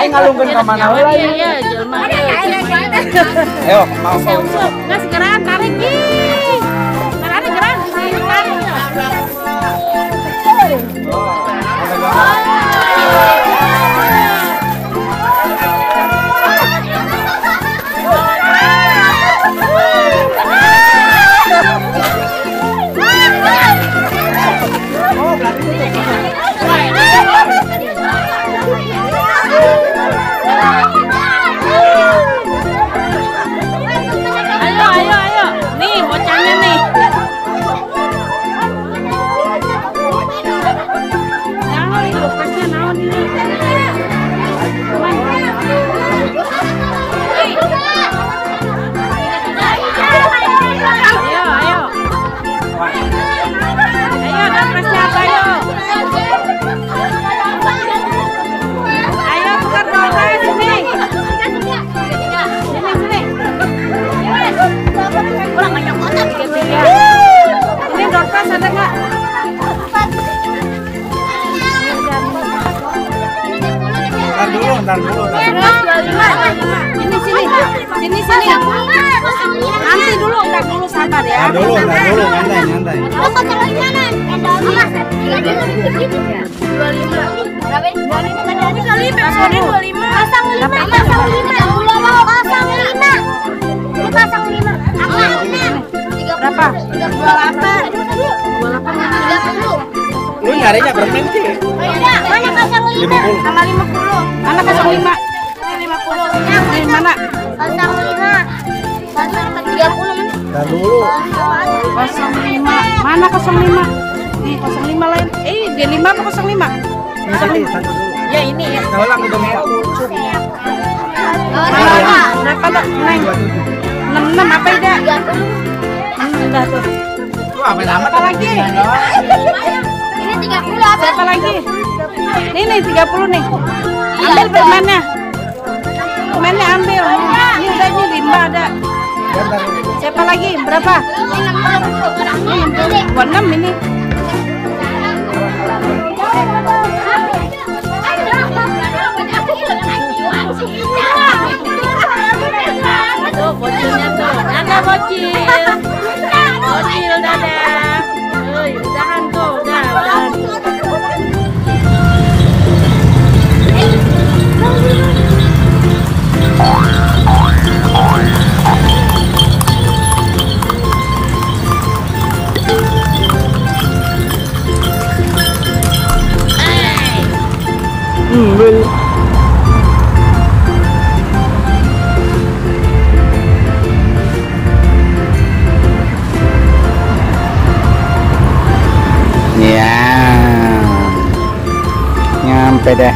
aing ngalungkeun ka mana heula. Iya, jelema. Ayo, mau. Nggak segeran tarik ih. Tarik geran sih. Ayo. Nih, bocahnya nih. Naon itu, pasnya naon ini. Ayo. Ayo, dapasnya apa yuk? Ayo, tukar dompet sini. Sini. Kurang banyak kotak gitu ya. Ini dompet ada nggak? Ntar dulu. Sini. Nanti dulu, ntar dulu sabar ya. Ntar dulu, nyantai. Oh, kotak lagi mana? 25. Berapa? 25 kali 25. Pasang 5. Berapa? 28. 28. Lu nyarinya permen sih. Mana pasang 5? Sama 50. Mana 05? 50. Ini mana? Pasang 5. Pasang 30 mana? Ntar dulu. 05. Mana 05? Nih 05 lain. Dia 5 apa 05? 05. Satu dulu. Ya ini ya. Kalau lah udah mau. Berapa Dok? Neng? 66 apa Ida? 6 udah tuh. Lu apa lama Apa lagi? Ini 30 apa? Siapa lagi? Nih 30 nih. Ambil permennya. Permennya ambil. Ini udah ini Limba ada. Siapa lagi? Berapa? 26 ini. Tuh bocilnya tuh. Dadah bocil. Bocil dadah. Udahan tuh. Udahan. Ya, nyampe deh.